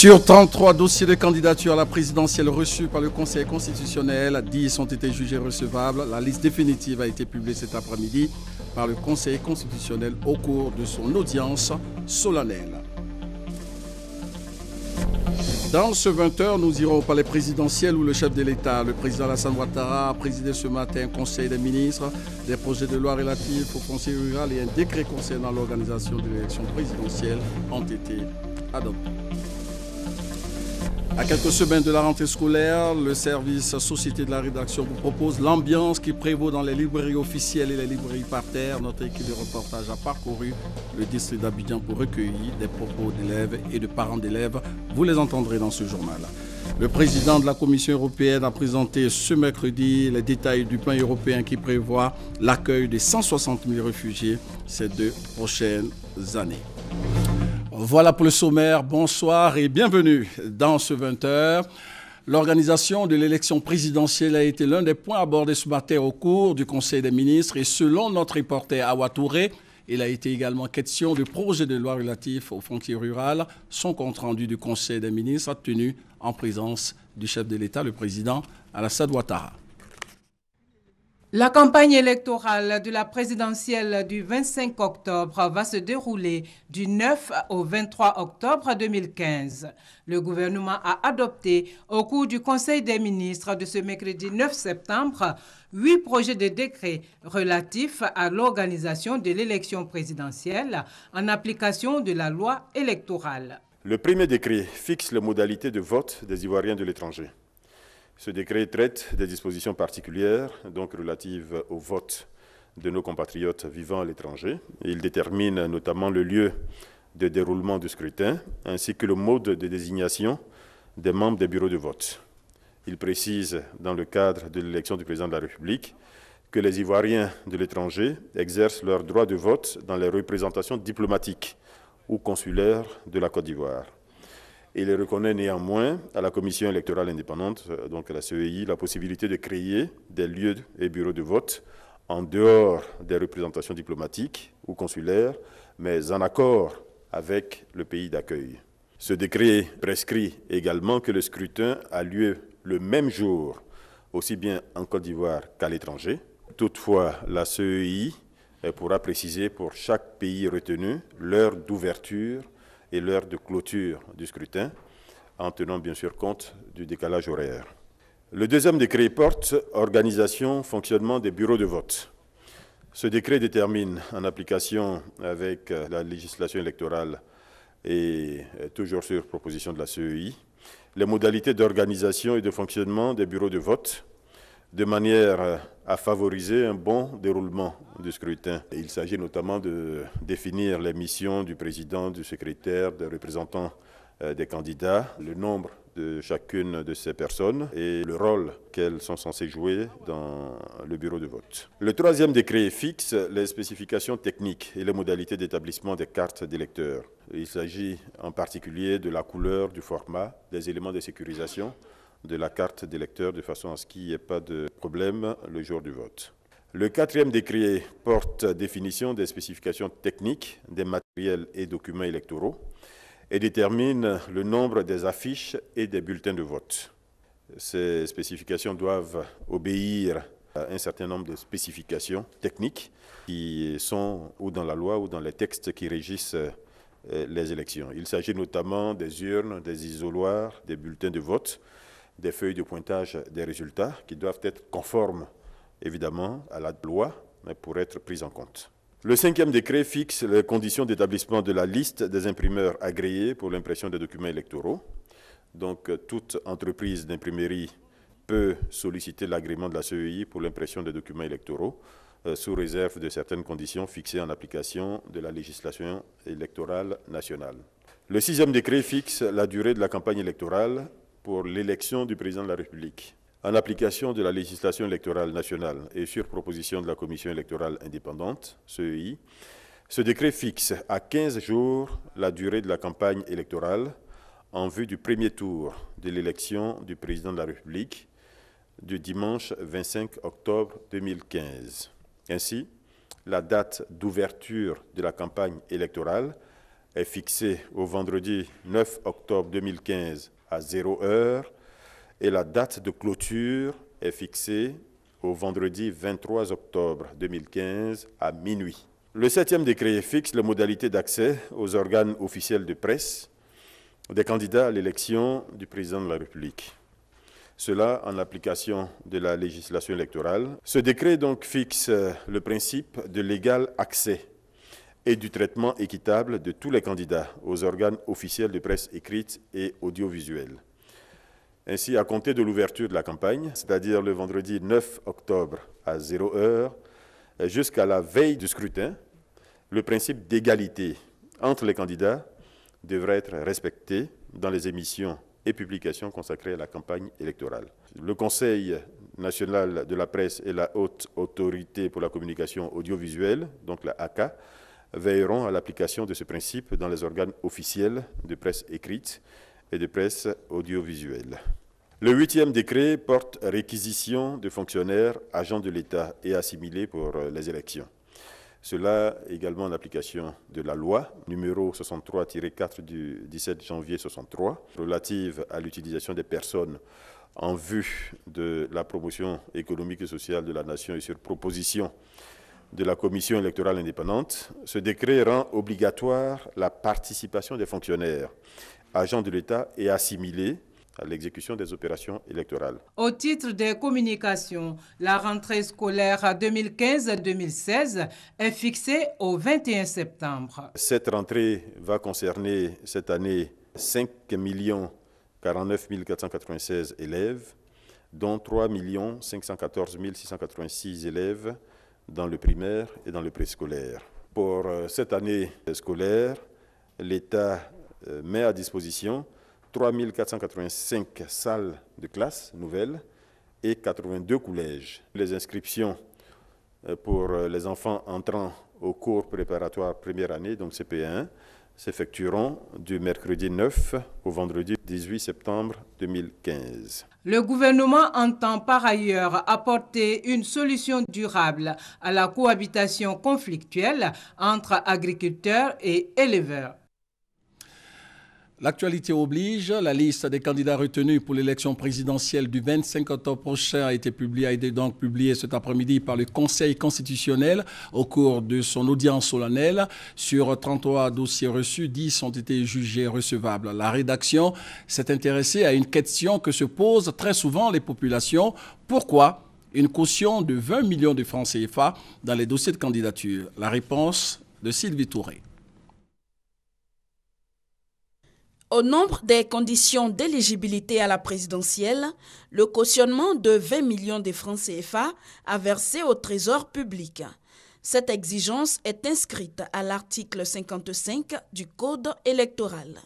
Sur 33 dossiers de candidature à la présidentielle reçus par le Conseil constitutionnel, 10 ont été jugés recevables. La liste définitive a été publiée cet après-midi par le Conseil constitutionnel au cours de son audience solennelle. Dans ce 20h, nous irons au palais présidentiel où le chef de l'État, le président Alassane Ouattara, a présidé ce matin un conseil des ministres. Des projets de loi relatifs au foncier rural et un décret concernant l'organisation de l'élection présidentielle ont été adoptés. À quelques semaines de la rentrée scolaire, le service Société de la rédaction vous propose l'ambiance qui prévaut dans les librairies officielles et les librairies parterres. Notre équipe de reportage a parcouru le district d'Abidjan pour recueillir des propos d'élèves et de parents d'élèves. Vous les entendrez dans ce journal. Le président de la Commission européenne a présenté ce mercredi les détails du plan européen qui prévoit l'accueil de 160 000 réfugiés ces 2 prochaines années. Voilà pour le sommaire. Bonsoir et bienvenue dans ce 20h. L'organisation de l'élection présidentielle a été l'un des points abordés ce matin au cours du Conseil des ministres et selon notre reporter Awa Touré, il a été également question du projet de loi relatif aux foncier rural, son compte-rendu du Conseil des ministres tenu en présence du chef de l'État, le président Alassane Ouattara. La campagne électorale de la présidentielle du 25 octobre va se dérouler du 9 au 23 octobre 2015. Le gouvernement a adopté au cours du Conseil des ministres de ce mercredi 9 septembre 8 projets de décrets relatifs à l'organisation de l'élection présidentielle en application de la loi électorale. Le premier décret fixe les modalités de vote des Ivoiriens de l'étranger. Ce décret traite des dispositions particulières, donc relatives au vote de nos compatriotes vivant à l'étranger. Il détermine notamment le lieu de déroulement du scrutin, ainsi que le mode de désignation des membres des bureaux de vote. Il précise, dans le cadre de l'élection du président de la République, que les Ivoiriens de l'étranger exercent leur droit de vote dans les représentations diplomatiques ou consulaires de la Côte d'Ivoire. Il reconnaît néanmoins à la Commission électorale indépendante, donc à la CEI, la possibilité de créer des lieux et bureaux de vote en dehors des représentations diplomatiques ou consulaires, mais en accord avec le pays d'accueil. Ce décret prescrit également que le scrutin a lieu le même jour, aussi bien en Côte d'Ivoire qu'à l'étranger. Toutefois, la CEI pourra préciser pour chaque pays retenu l'heure d'ouverture et l'heure de clôture du scrutin, en tenant bien sûr compte du décalage horaire. Le deuxième décret porte organisation, fonctionnement des bureaux de vote. Ce décret détermine, en application avec la législation électorale et toujours sur proposition de la CEI, les modalités d'organisation et de fonctionnement des bureaux de vote, de manière à favoriser un bon déroulement du scrutin. Il s'agit notamment de définir les missions du président, du secrétaire, des représentants des candidats, le nombre de chacune de ces personnes et le rôle qu'elles sont censées jouer dans le bureau de vote. Le troisième décret fixe les spécifications techniques et les modalités d'établissement des cartes d'électeurs. Il s'agit en particulier de la couleur, du format, des éléments de sécurisation de la carte d'électeur de façon à ce qu'il n'y ait pas de problème le jour du vote. Le quatrième décret porte définition des spécifications techniques des matériels et documents électoraux et détermine le nombre des affiches et des bulletins de vote. Ces spécifications doivent obéir à un certain nombre de spécifications techniques qui sont ou dans la loi ou dans les textes qui régissent les élections. Il s'agit notamment des urnes, des isoloirs, des bulletins de vote, des feuilles de pointage des résultats qui doivent être conformes, évidemment, à la loi, mais pour être prises en compte. Le cinquième décret fixe les conditions d'établissement de la liste des imprimeurs agréés pour l'impression des documents électoraux. Donc, toute entreprise d'imprimerie peut solliciter l'agrément de la CEI pour l'impression des documents électoraux, sous réserve de certaines conditions fixées en application de la législation électorale nationale. Le sixième décret fixe la durée de la campagne électorale pour l'élection du président de la République. En application de la législation électorale nationale et sur proposition de la Commission électorale indépendante, CEI, ce décret fixe à 15 jours la durée de la campagne électorale en vue du premier tour de l'élection du président de la République du dimanche 25 octobre 2015. Ainsi, la date d'ouverture de la campagne électorale est fixé au vendredi 9 octobre 2015 à 0 heure et la date de clôture est fixée au vendredi 23 octobre 2015 à minuit. Le 7e décret fixe les modalités d'accès aux organes officiels de presse des candidats à l'élection du président de la République. Cela en application de la législation électorale. Ce décret donc fixe le principe de l'égal accès et du traitement équitable de tous les candidats aux organes officiels de presse écrite et audiovisuelle. Ainsi, à compter de l'ouverture de la campagne, c'est-à-dire le vendredi 9 octobre à 0 heure, jusqu'à la veille du scrutin, le principe d'égalité entre les candidats devrait être respecté dans les émissions et publications consacrées à la campagne électorale. Le Conseil national de la presse et la Haute Autorité pour la communication audiovisuelle, donc la HACA, veilleront à l'application de ce principe dans les organes officiels de presse écrite et de presse audiovisuelle. Le 8e décret porte réquisition de fonctionnaires, agents de l'État et assimilés pour les élections. Cela également en application de la loi numéro 63-4 du 17 janvier 63 relative à l'utilisation des personnes en vue de la promotion économique et sociale de la nation et sur proposition de la Commission électorale indépendante. Ce décret rend obligatoire la participation des fonctionnaires, agents de l'État et assimilés à l'exécution des opérations électorales. Au titre des communications, la rentrée scolaire 2015-2016 est fixée au 21 septembre. Cette rentrée va concerner cette année 5 049 496 élèves, dont 3 514 686 élèves dans le primaire et dans le préscolaire. Pour cette année scolaire, l'État met à disposition 3 485 salles de classe nouvelles et 82 collèges. Les inscriptions pour les enfants entrant au cours préparatoire première année, donc CP1, s'effectueront du mercredi 9 au vendredi 18 septembre 2015. Le gouvernement entend par ailleurs apporter une solution durable à la cohabitation conflictuelle entre agriculteurs et éleveurs. L'actualité oblige, la liste des candidats retenus pour l'élection présidentielle du 25 octobre prochain a été publiée cet après-midi par le Conseil constitutionnel au cours de son audience solennelle. Sur 33 dossiers reçus, 10 ont été jugés recevables. La rédaction s'est intéressée à une question que se posent très souvent les populations. Pourquoi une caution de 20 millions de francs CFA dans les dossiers de candidature? La réponse de Sylvie Touré. Au nombre des conditions d'éligibilité à la présidentielle, le cautionnement de 20 millions de francs CFA a versé au Trésor public. Cette exigence est inscrite à l'article 55 du Code électoral.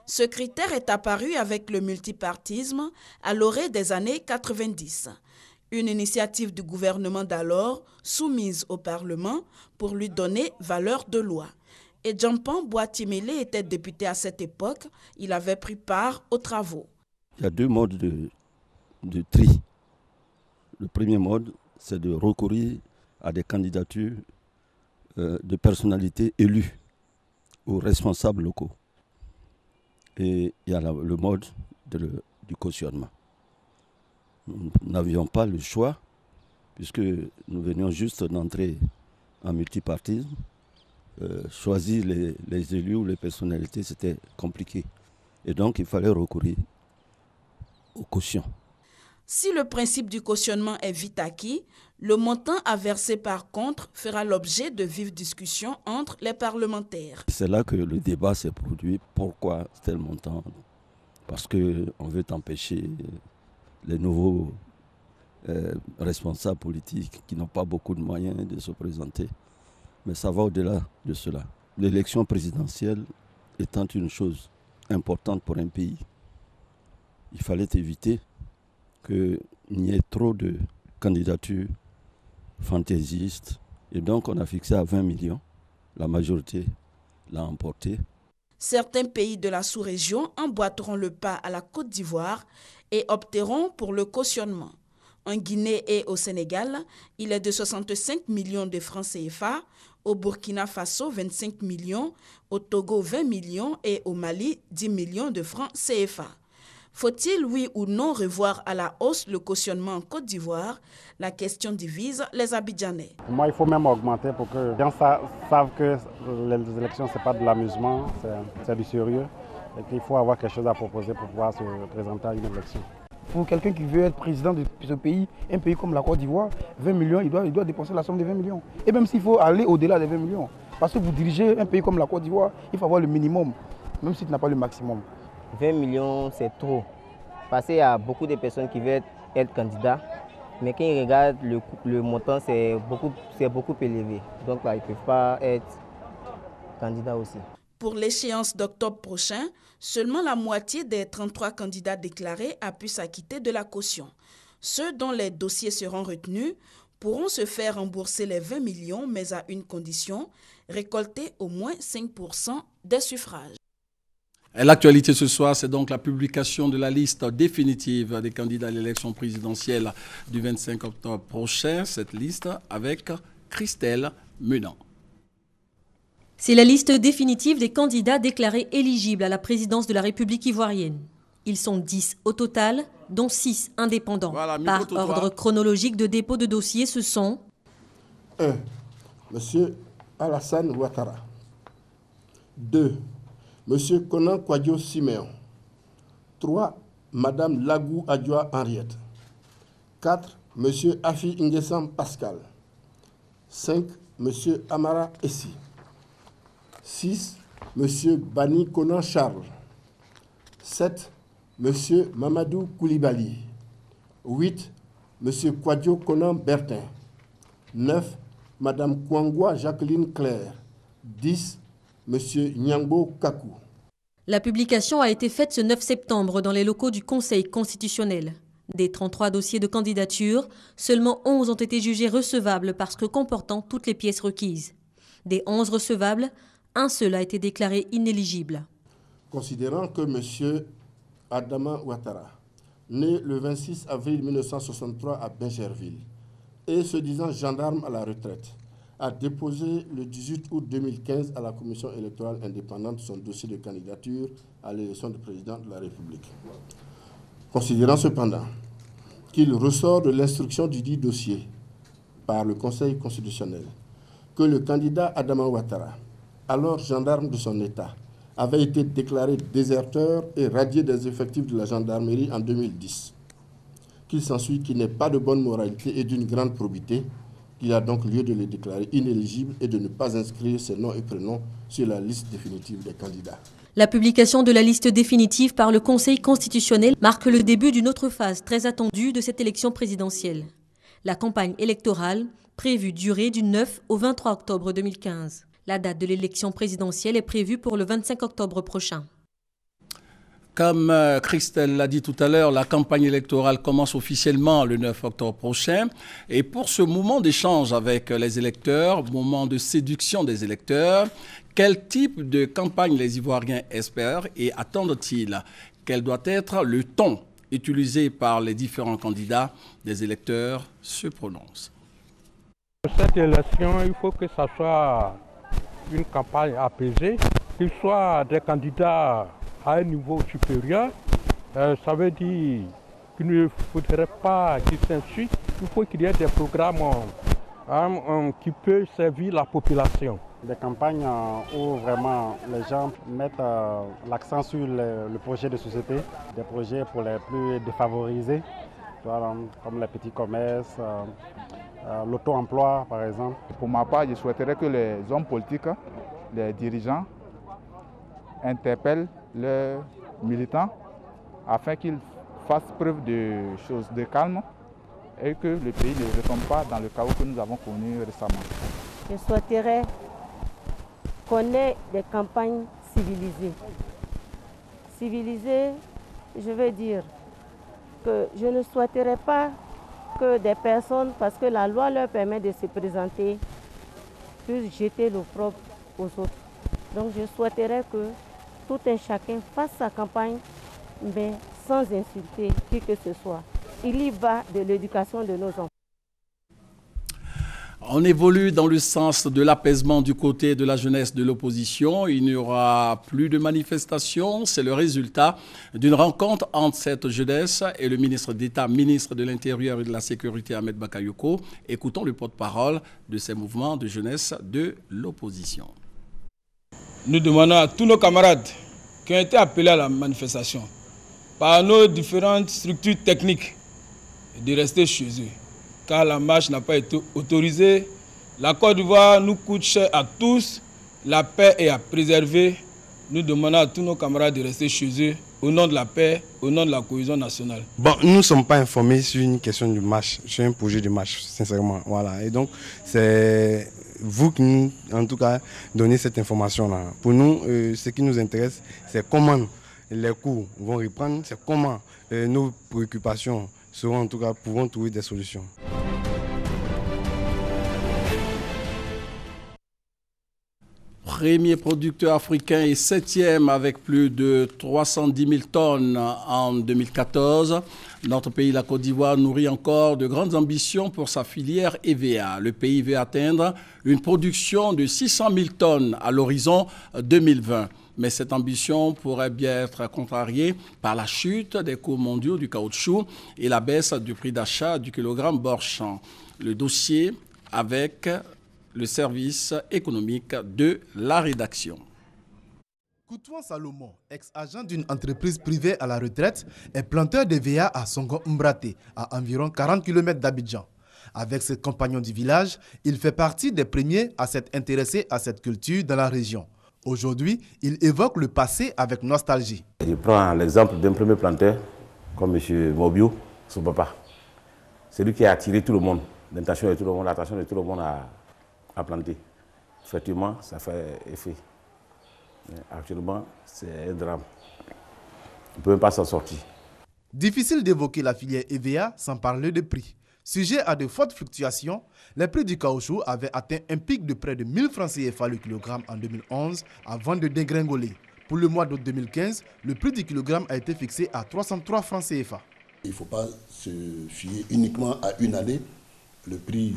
Ce critère est apparu avec le multipartisme à l'orée des années 90. Une initiative du gouvernement d'alors soumise au Parlement pour lui donner valeur de loi. Et Djampan Boatimele était député à cette époque. Il avait pris part aux travaux. Il y a deux modes de tri. Le premier mode, c'est de recourir à des candidatures de personnalités élues ou responsables locaux. Et il y a le mode du cautionnement. Nous n'avions pas le choix, puisque nous venions juste d'entrer en multipartisme. Choisir les élus ou les personnalités, c'était compliqué. Et donc, il fallait recourir aux cautions. Si le principe du cautionnement est vite acquis, le montant à verser par contre fera l'objet de vives discussions entre les parlementaires. C'est là que le débat s'est produit. Pourquoi tel montant? Parce qu'on veut empêcher les nouveaux responsables politiques qui n'ont pas beaucoup de moyens de se présenter. Mais ça va au-delà de cela. L'élection présidentielle étant une chose importante pour un pays, il fallait éviter qu'il n'y ait trop de candidatures fantaisistes. Et donc on a fixé à 20 millions. La majorité l'a emporté. Certains pays de la sous-région emboîteront le pas à la Côte d'Ivoire et opteront pour le cautionnement. En Guinée et au Sénégal, il est de 65 millions de francs CFA, au Burkina Faso 25 millions, au Togo 20 millions et au Mali 10 millions de francs CFA. Faut-il, oui ou non, revoir à la hausse le cautionnement en Côte d'Ivoire? La question divise les Abidjanais. Moi, il faut même augmenter pour que les gens savent que les élections, ce n'est pas de l'amusement, c'est du sérieux. Et qu'il faut avoir quelque chose à proposer pour pouvoir se présenter à une élection. Pour quelqu'un qui veut être président de ce pays, un pays comme la Côte d'Ivoire, 20 millions, il doit dépenser la somme de 20 millions. Et même s'il faut aller au-delà des 20 millions. Parce que vous dirigez un pays comme la Côte d'Ivoire, il faut avoir le minimum, même si tu n'as pas le maximum. 20 millions, c'est trop. Parce qu'il y a beaucoup de personnes qui veulent être candidats, mais quand ils regardent le montant, c'est beaucoup élevé. Donc là, ils ne peuvent pas être candidats aussi. Pour l'échéance d'octobre prochain, seulement la moitié des 33 candidats déclarés a pu s'acquitter de la caution. Ceux dont les dossiers seront retenus pourront se faire rembourser les 20 millions, mais à une condition, récolter au moins 5% des suffrages. L'actualité ce soir, c'est donc la publication de la liste définitive des candidats à l'élection présidentielle du 25 octobre prochain. Cette liste avec Christelle Menant. C'est la liste définitive des candidats déclarés éligibles à la présidence de la République ivoirienne. Ils sont 10 au total, dont 6 indépendants. Voilà, par ordre chronologique de dépôt de dossier, ce sont 1. M. Alassane Ouattara. 2. M. Konan Kwadjo Siméon. 3. Mme Lagou Adjoa Henriette. 4. M. Afi Nguessam Pascal. 5. M. Amara Essi. 6. M. Bani Konan Charles. 7. M. Mamadou Koulibaly. 8. M. Kwadjo Konan Bertin. 9. Mme Kwangwa Jacqueline Claire. 10. M. Nyangbo Kakou. La publication a été faite ce 9 septembre dans les locaux du Conseil constitutionnel. Des 33 dossiers de candidature, seulement 11 ont été jugés recevables parce que comportant toutes les pièces requises. Des 11 recevables, un seul a été déclaré inéligible. Considérant que M. Adama Ouattara, né le 26 avril 1963 à Bingerville et se disant gendarme à la retraite, a déposé le 18 août 2015 à la Commission électorale indépendante son dossier de candidature à l'élection de président de la République. Considérant cependant qu'il ressort de l'instruction du dit dossier par le Conseil constitutionnel que le candidat Adama Ouattara, alors gendarme de son État, avait été déclaré déserteur et radié des effectifs de la gendarmerie en 2010, qu'il s'ensuit qu'il n'est pas de bonne moralité et d'une grande probité, qu'il y a donc lieu de les déclarer inéligibles et de ne pas inscrire ses noms et prénoms sur la liste définitive des candidats. La publication de la liste définitive par le Conseil constitutionnel marque le début d'une autre phase très attendue de cette élection présidentielle. La campagne électorale, prévue durer du 9 au 23 octobre 2015. La date de l'élection présidentielle est prévue pour le 25 octobre prochain. Comme Christelle l'a dit tout à l'heure, la campagne électorale commence officiellement le 9 octobre prochain. Et pour ce moment d'échange avec les électeurs, moment de séduction des électeurs, quel type de campagne les Ivoiriens espèrent et attendent-ils? Quel doit être le ton utilisé par les différents candidats? Des électeurs se prononcent. Pour cette élection, il faut que ça soit une campagne apaisée, qu'il soit des candidats à un niveau supérieur. Ça veut dire qu'il ne faudrait pas qu'ils s'insultent. Il faut qu'il y ait des programmes qui peuvent servir la population. Des campagnes où vraiment les gens mettent l'accent sur le projet de société, des projets pour les plus défavorisés, comme les petits commerces, l'auto-emploi par exemple. Pour ma part, je souhaiterais que les hommes politiques, les dirigeants, interpellent leurs militants afin qu'ils fassent preuve de choses de calme et que le pays ne retombe pas dans le chaos que nous avons connu récemment. Je souhaiterais qu'on ait des campagnes civilisées. Civilisées, je veux dire que je ne souhaiterais pas que des personnes, parce que la loi leur permet de se présenter, puissent jeter l'opprobre aux autres. Donc je souhaiterais que tout un chacun fasse sa campagne, mais sans insulter qui que ce soit. il y va de l'éducation de nos enfants. On évolue dans le sens de l'apaisement du côté de la jeunesse de l'opposition. Il n'y aura plus de manifestations. C'est le résultat d'une rencontre entre cette jeunesse et le ministre d'État, ministre de l'Intérieur et de la Sécurité, Ahmed Bakayoko. Écoutons le porte-parole de ces mouvements de jeunesse de l'opposition. Nous demandons à tous nos camarades qui ont été appelés à la manifestation par nos différentes structures techniques de rester chez eux, car la marche n'a pas été autorisée. La Côte d'Ivoire nous coûte cher à tous, la paix est à préserver. Nous demandons à tous nos camarades de rester chez eux au nom de la paix, au nom de la cohésion nationale. Bon, nous ne sommes pas informés sur une question de marche, sur un projet de marche, sincèrement. Voilà. Et donc, c'est vous qui nous, en tout cas, donnez cette information-là. Pour nous, ce qui nous intéresse, c'est comment les cours vont reprendre, c'est comment nos préoccupations seront, en tout cas, pourront trouver des solutions. Premier producteur africain et 7e avec plus de 310 000 tonnes en 2014. Notre pays, la Côte d'Ivoire, nourrit encore de grandes ambitions pour sa filière EVA. Le pays veut atteindre une production de 600 000 tonnes à l'horizon 2020. Mais cette ambition pourrait bien être contrariée par la chute des cours mondiaux du caoutchouc et la baisse du prix d'achat du kilogramme Borchamp. Le dossier avec le service économique de la rédaction. Koutouan Salomon, ex-agent d'une entreprise privée à la retraite, est planteur d'EVA à Songo-Mbraté, à environ 40 km d'Abidjan. Avec ses compagnons du village, il fait partie des premiers à s'être intéressés à cette culture dans la région. Aujourd'hui, il évoque le passé avec nostalgie. Je prends l'exemple d'un premier planteur, comme M. Mobiou, son papa. C'est lui qui a attiré tout le monde, l'attention de tout le monde à planter. Effectivement, ça fait effet. Mais actuellement, c'est un drame. On ne peut même pas s'en sortir. Difficile d'évoquer la filière EVA sans parler de prix. Sujet à de fortes fluctuations, les prix du caoutchouc avaient atteint un pic de près de 1000 francs CFA le kilogramme en 2011 avant de dégringoler. Pour le mois d'août 2015, le prix du kilogramme a été fixé à 303 francs CFA. Il ne faut pas se fier uniquement à une année. Le prix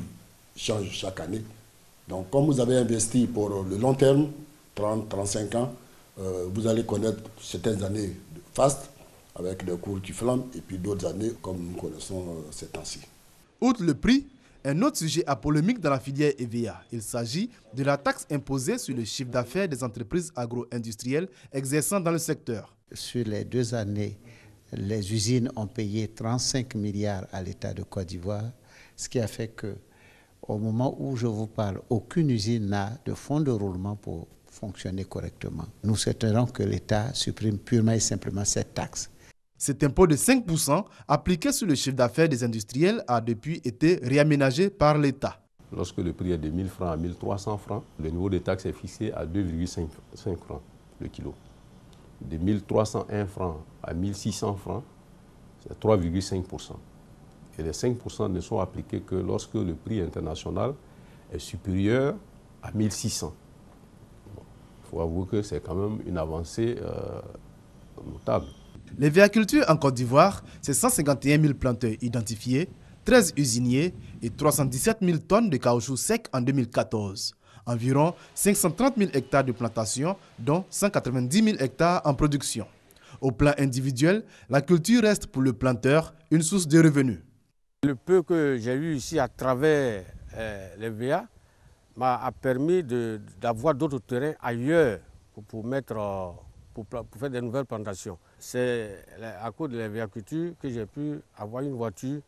change chaque année. Donc, comme vous avez investi pour le long terme, 30-35 ans, vous allez connaître certaines années fastes avec des cours qui flambent et puis d'autres années comme nous connaissons ces temps-ci. Outre le prix, un autre sujet à polémique dans la filière EVA. Il s'agit de la taxe imposée sur le chiffre d'affaires des entreprises agro-industrielles exerçant dans le secteur. Sur les 2 années, les usines ont payé 35 milliards à l'État de Côte d'Ivoire, ce qui a fait que au moment où je vous parle, aucune usine n'a de fonds de roulement pour fonctionner correctement. Nous souhaiterons que l'État supprime purement et simplement cette taxe. Cet impôt de 5% appliqué sur le chiffre d'affaires des industriels a depuis été réaménagé par l'État. Lorsque le prix est de 1000 francs à 1300 francs, le niveau de taxe est fixé à 2,5 francs le kilo. De 1301 francs à 1600 francs, c'est 3,5%. Et les 5% ne sont appliqués que lorsque le prix international est supérieur à 1600. Il faut avouer que c'est quand même une avancée notable. L'EVA-culture en Côte d'Ivoire, c'est 151 000 planteurs identifiés, 13 usiniers et 317 000 tonnes de caoutchouc sec en 2014. Environ 530 000 hectares de plantation, dont 190 000 hectares en production. Au plan individuel, la culture reste pour le planteur une source de revenus. Le peu que j'ai eu ici à travers l'EVA m'a permis d'avoir d'autres terrains ailleurs pour faire des nouvelles plantations. C'est à cause de l'EVA-culture que j'ai pu avoir une voiture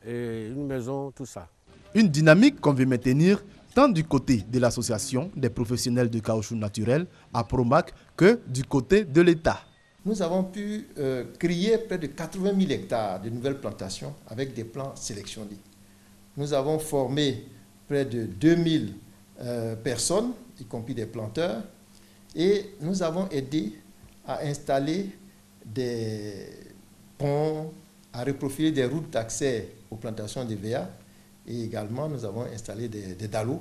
et une maison, tout ça. Une dynamique qu'on veut maintenir tant du côté de l'association des professionnels de caoutchouc naturel à Promac que du côté de l'État. Nous avons pu créer près de 80 000 hectares de nouvelles plantations avec des plans sélectionnés. Nous avons formé près de 2000 personnes, y compris des planteurs, et nous avons aidé à installer des ponts, à reprofiler des routes d'accès aux plantations d'EVA, et également nous avons installé des dallos.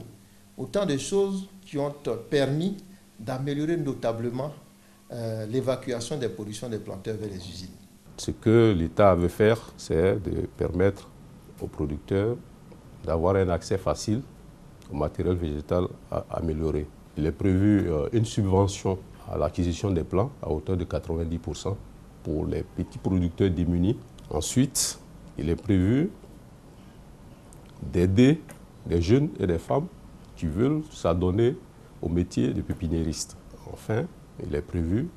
Autant de choses qui ont permis d'améliorer notablement l'évacuation des productions des planteurs vers les usines. Ce que l'État veut faire, c'est de permettre aux producteurs d'avoir un accès facile au matériel végétal amélioré. Il est prévu une subvention à l'acquisition des plants à hauteur de 90% pour les petits producteurs démunis. Ensuite, il est prévu d'aider des jeunes et des femmes qui veulent s'adonner au métier de pépiniériste. Enfin, il est prévu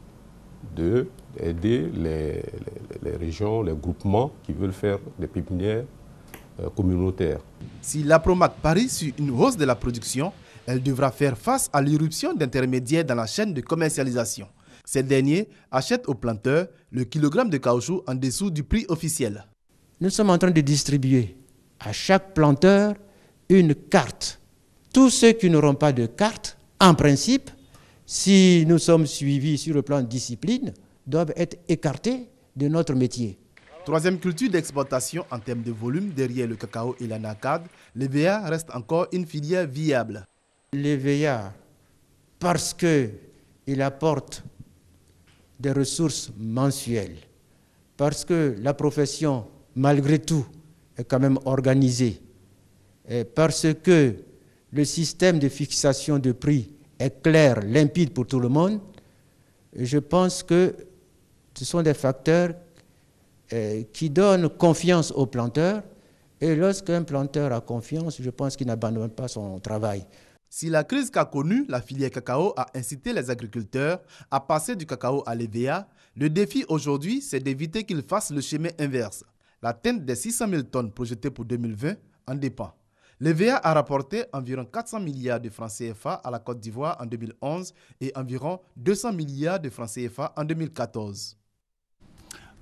d'aider les régions, les groupements qui veulent faire des pépinières communautaires. Si l'Apromac parie sur une hausse de la production, elle devra faire face à l'irruption d'intermédiaires dans la chaîne de commercialisation. Ces derniers achètent aux planteurs le kilogramme de caoutchouc en dessous du prix officiel. Nous sommes en train de distribuer à chaque planteur une carte. Tous ceux qui n'auront pas de carte, en principe, si nous sommes suivis sur le plan de discipline, doivent être écartés de notre métier. Troisième culture d'exportation en termes de volume, derrière le cacao et l'anacarde, l'EVA reste encore une filière viable. L'EVA, parce qu'il apporte des ressources mensuelles, parce que la profession, malgré tout, est quand même organisée, et parce que le système de fixation de prix est clair, limpide pour tout le monde, je pense que ce sont des facteurs qui donnent confiance aux planteurs. Et lorsqu'un planteur a confiance, je pense qu'il n'abandonne pas son travail. Si la crise qu'a connue la filière cacao a incité les agriculteurs à passer du cacao à l'EVA, le défi aujourd'hui, c'est d'éviter qu'ils fassent le chemin inverse. L'atteinte des 600 000 tonnes projetées pour 2020 en dépend. L'EVA a rapporté environ 400 milliards de francs CFA à la Côte d'Ivoire en 2011 et environ 200 milliards de francs CFA en 2014.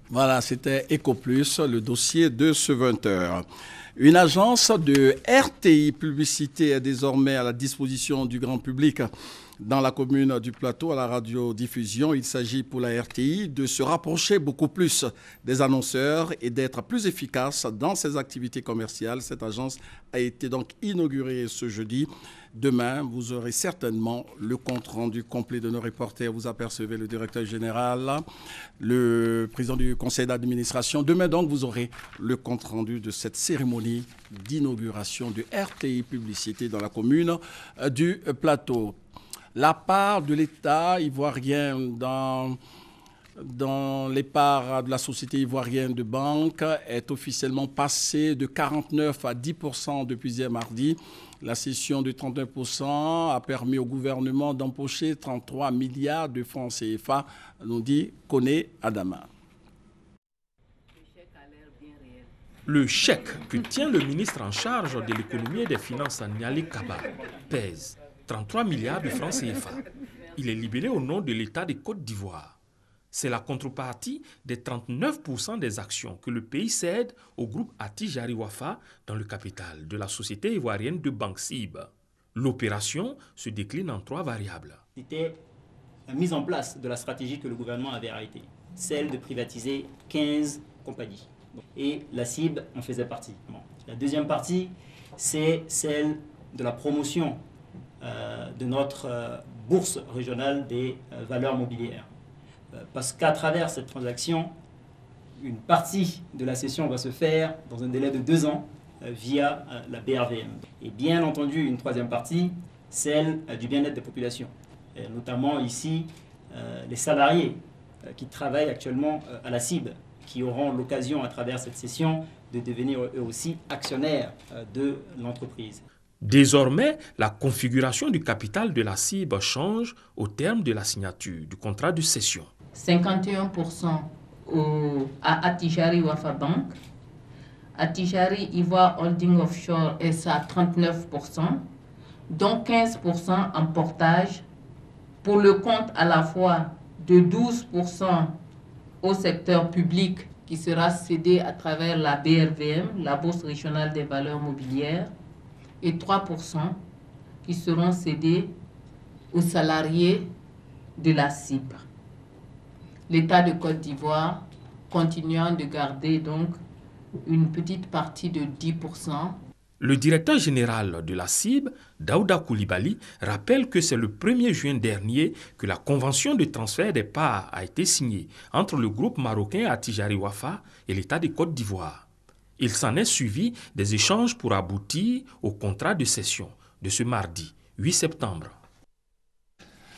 Voilà, c'était EcoPlus, le dossier de ce 20h. Une agence de RTI Publicité est désormais à la disposition du grand public dans la commune du Plateau à la radiodiffusion. Il s'agit pour la RTI de se rapprocher beaucoup plus des annonceurs et d'être plus efficace dans ses activités commerciales. Cette agence a été donc inaugurée ce jeudi. Demain, vous aurez certainement le compte-rendu complet de nos reporters. Vous apercevez le directeur général, le président du conseil d'administration. Demain, donc, vous aurez le compte-rendu de cette cérémonie d'inauguration du RTI Publicité dans la commune du Plateau. La part de l'État ivoirien dans les parts de la société ivoirienne de banque est officiellement passée de 49 à 10% depuis hier mardi. La cession de 39% a permis au gouvernement d'empocher 33 milliards de francs CFA, nous dit Koné Adama. Le chèque que tient le ministre en charge de l'économie et des finances, Niali Kaba, pèse 33 milliards de francs CFA. Il est libellé au nom de l'État de Côte d'Ivoire. C'est la contrepartie des 39% des actions que le pays cède au groupe Attijari Wafa dans le capital de la société ivoirienne de Banque CIB. L'opération se décline en 3 variables. C'était la mise en place de la stratégie que le gouvernement avait arrêtée, celle de privatiser 15 compagnies. Et la CIB en faisait partie. La deuxième partie, c'est celle de la promotion de notre bourse régionale des valeurs mobilières. Parce qu'à travers cette transaction, une partie de la cession va se faire dans un délai de 2 ans via la BRVM. Et bien entendu, une troisième partie, celle du bien-être des populations. Et notamment ici, les salariés qui travaillent actuellement à la CIB, qui auront l'occasion à travers cette cession de devenir eux aussi actionnaires de l'entreprise. Désormais, la configuration du capital de la CIB change au terme de la signature du contrat de cession. 51% à Attijari Wafa Bank, Attijari Ivoire Holding Offshore SA 39%, dont 15% en portage, pour le compte à la fois de 12% au secteur public qui sera cédé à travers la BRVM, la Bourse régionale des valeurs mobilières, et 3% qui seront cédés aux salariés de la CIB. L'État de Côte d'Ivoire continuant de garder donc une petite partie de 10%. Le directeur général de la CIB, Daouda Koulibaly, rappelle que c'est le 1er juin dernier que la convention de transfert des parts a été signée entre le groupe marocain Attijari Wafa et l'État de Côte d'Ivoire. Il s'en est suivi des échanges pour aboutir au contrat de cession de ce mardi 8 septembre.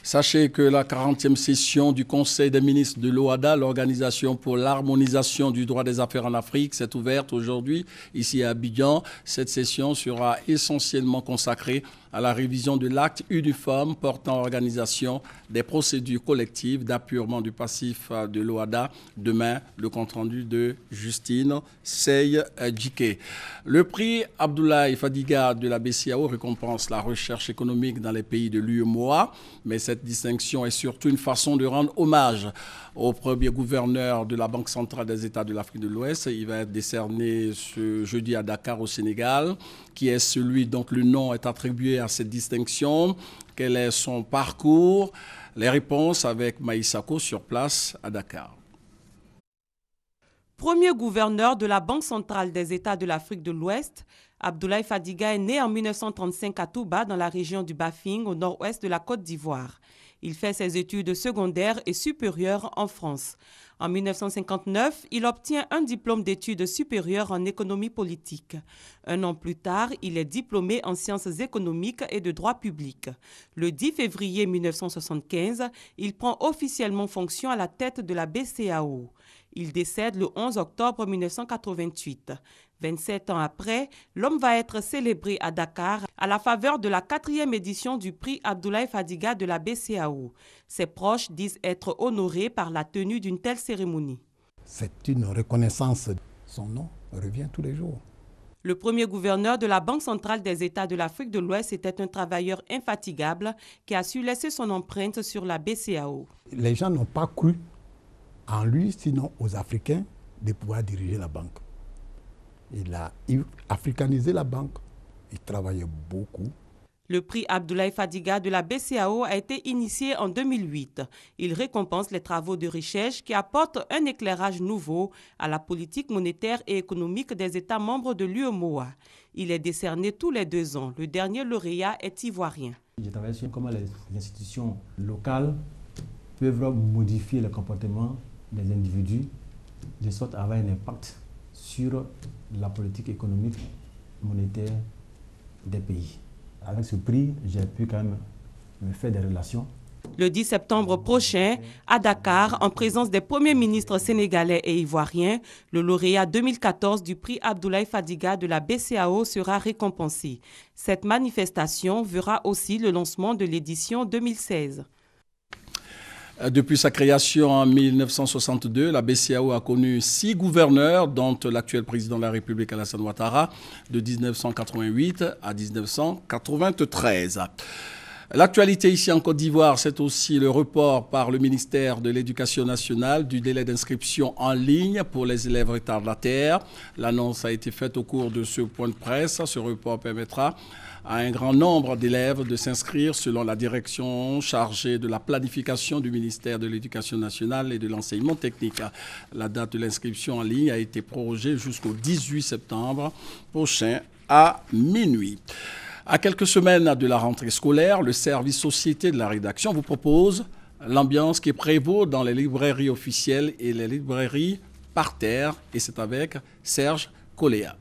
Sachez que la 40e session du Conseil des ministres de l'OHADA, l'Organisation pour l'harmonisation du droit des affaires en Afrique, s'est ouverte aujourd'hui ici à Abidjan. Cette session sera essentiellement consacrée à la révision de l'acte uniforme portant organisation des procédures collectives d'appurement du passif de l'OHADA. Demain, le compte-rendu de Justine Sey-Djike. Le prix Abdoulaye Fadiga de la BCEAO récompense la recherche économique dans les pays de l'UEMOA, mais cette distinction est surtout une façon de rendre hommage au premier gouverneur de la Banque centrale des États de l'Afrique de l'Ouest. Il va être décerné ce jeudi à Dakar au Sénégal, qui est celui dont le nom est attribué à cette distinction. Quel est son parcours? Les réponses avec Maïsako sur place à Dakar. Premier gouverneur de la Banque centrale des États de l'Afrique de l'Ouest, Abdoulaye Fadiga est né en 1935 à Touba, dans la région du Bafing, au nord-ouest de la Côte d'Ivoire. Il fait ses études secondaires et supérieures en France. En 1959, il obtient un diplôme d'études supérieures en économie politique. Un an plus tard, il est diplômé en sciences économiques et de droit public. Le 10 février 1975, il prend officiellement fonction à la tête de la BCEAO. Il décède le 11 octobre 1988. 27 ans après, l'homme va être célébré à Dakar à la faveur de la 4e édition du prix Abdoulaye Fadiga de la BCEAO. Ses proches disent être honorés par la tenue d'une telle cérémonie. C'est une reconnaissance. Son nom revient tous les jours. Le premier gouverneur de la Banque centrale des États de l'Afrique de l'Ouest était un travailleur infatigable qui a su laisser son empreinte sur la BCEAO. Les gens n'ont pas cru en lui, sinon aux Africains, de pouvoir diriger la banque. Il a africanisé la banque, il travaillait beaucoup. Le prix Abdoulaye Fadiga de la BCEAO a été initié en 2008. Il récompense les travaux de recherche qui apportent un éclairage nouveau à la politique monétaire et économique des États membres de l'UEMOA. Il est décerné tous les 2 ans. Le dernier lauréat est ivoirien. J'ai travaillé sur comment les institutions locales peuvent modifier le comportement des individus de sorte à avoir un impact sur la politique économique, monétaire des pays. Avec ce prix, j'ai pu quand même me faire des relations. Le 10 septembre prochain, à Dakar, en présence des premiers ministres sénégalais et ivoiriens, le lauréat 2014 du prix Abdoulaye Fadiga de la BCEAO sera récompensé. Cette manifestation verra aussi le lancement de l'édition 2016. Depuis sa création en 1962, la BCEAO a connu 6 gouverneurs, dont l'actuel président de la République, Alassane Ouattara, de 1988 à 1993. L'actualité ici en Côte d'Ivoire, c'est aussi le report par le ministère de l'Éducation nationale du délai d'inscription en ligne pour les élèves retardataires. L'annonce a été faite au cours de ce point de presse. Ce report permettra à un grand nombre d'élèves de s'inscrire selon la direction chargée de la planification du ministère de l'Éducation nationale et de l'enseignement technique. La date de l'inscription en ligne a été prorogée jusqu'au 18 septembre prochain à minuit. À quelques semaines de la rentrée scolaire, le service société de la rédaction vous propose l'ambiance qui prévaut dans les librairies officielles et les librairies parterres. Et c'est avec Serge Coléa.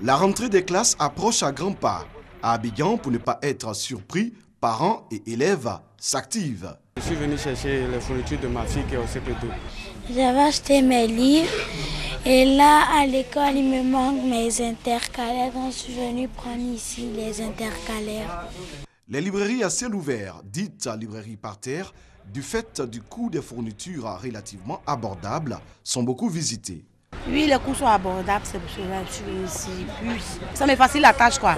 La rentrée des classes approche à grands pas. À Abidjan, pour ne pas être surpris, parents et élèves s'activent. Je suis venu chercher les fournitures de ma fille qui est au CP2. J'avais acheté mes livres et là, à l'école, il me manque mes intercalaires. Donc, je suis venu prendre ici les intercalaires. Les librairies à ciel ouvert, dites librairies parterres, du fait du coût des fournitures relativement abordables, sont beaucoup visitées. Oui, les coûts sont abordables, c'est pour cela que je suis ici. Plus, ça me facilite la tâche, quoi.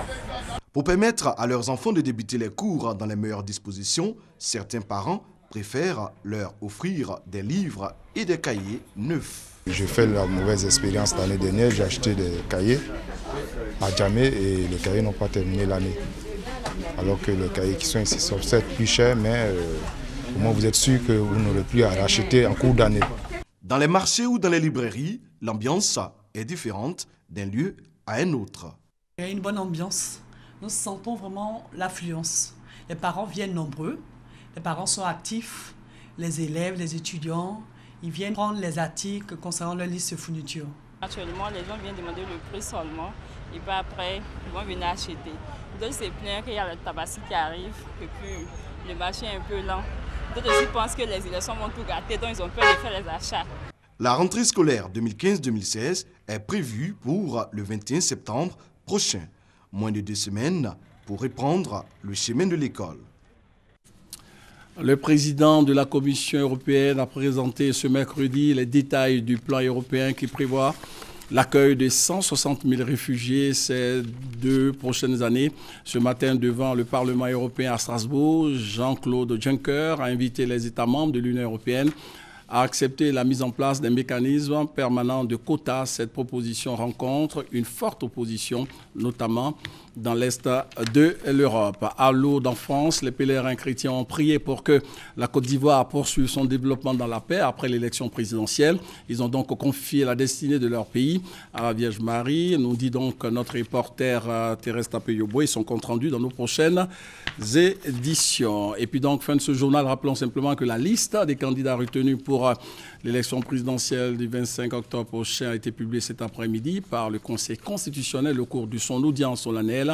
Pour permettre à leurs enfants de débuter les cours dans les meilleures dispositions, certains parents préfèrent leur offrir des livres et des cahiers neufs. J'ai fait la mauvaise expérience l'année dernière, j'ai acheté des cahiers à Djamé et les cahiers n'ont pas terminé l'année. Alors que les cahiers qui sont ici sont certes plus chers, mais au moins vous êtes sûr que vous n'aurez plus à racheter en cours d'année. Dans les marchés ou dans les librairies, l'ambiance est différente d'un lieu à un autre. Il y a une bonne ambiance. Nous sentons vraiment l'affluence. Les parents viennent nombreux. Les parents sont actifs. Les élèves, les étudiants, ils viennent prendre les articles concernant leur liste de fournitures. Actuellement, les gens viennent demander le prix seulement et puis après, ils vont venir acheter. D'autres se plaignent qu'il y a le tabaski qui arrive et puis le marché est un peu lent. D'autres aussi pensent que les élections vont tout gâter, donc ils ont peur de faire les achats. La rentrée scolaire 2015-2016 est prévue pour le 21 septembre prochain. Moins de 2 semaines pour reprendre le chemin de l'école. Le président de la Commission européenne a présenté ce mercredi les détails du plan européen qui prévoit l'accueil de 160 000 réfugiés ces 2 prochaines années. Ce matin, devant le Parlement européen à Strasbourg, Jean-Claude Juncker a invité les États membres de l'Union européenne à accepter la mise en place d'un mécanisme permanent de quotas. Cette proposition rencontre une forte opposition, notamment dans l'Est de l'Europe. À Lourdes, en France, les pèlerins chrétiens ont prié pour que la Côte d'Ivoire poursuive son développement dans la paix après l'élection présidentielle. Ils ont donc confié la destinée de leur pays à la Vierge Marie, nous dit donc notre reporter Thérèse Tapeyobo, et son compte rendu dans nos prochaines éditions. Et puis donc, fin de ce journal, rappelons simplement que la liste des candidats retenus pour l'élection présidentielle du 25 octobre prochain a été publiée cet après-midi par le Conseil constitutionnel au cours de son audience solennelle.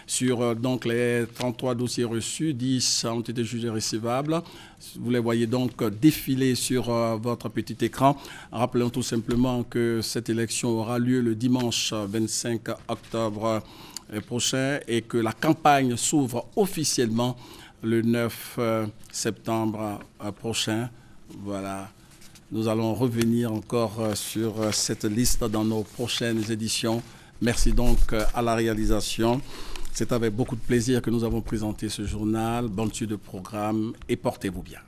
Sur donc les 33 dossiers reçus, 10 ont été jugés recevables. Vous les voyez donc défiler sur votre petit écran. Rappelons tout simplement que cette élection aura lieu le dimanche 25 octobre prochain et que la campagne s'ouvre officiellement le 9 septembre prochain. Voilà. Nous allons revenir encore sur cette liste dans nos prochaines éditions. Merci donc à la réalisation. C'est avec beaucoup de plaisir que nous avons présenté ce journal. Bonne suite de programme et portez-vous bien.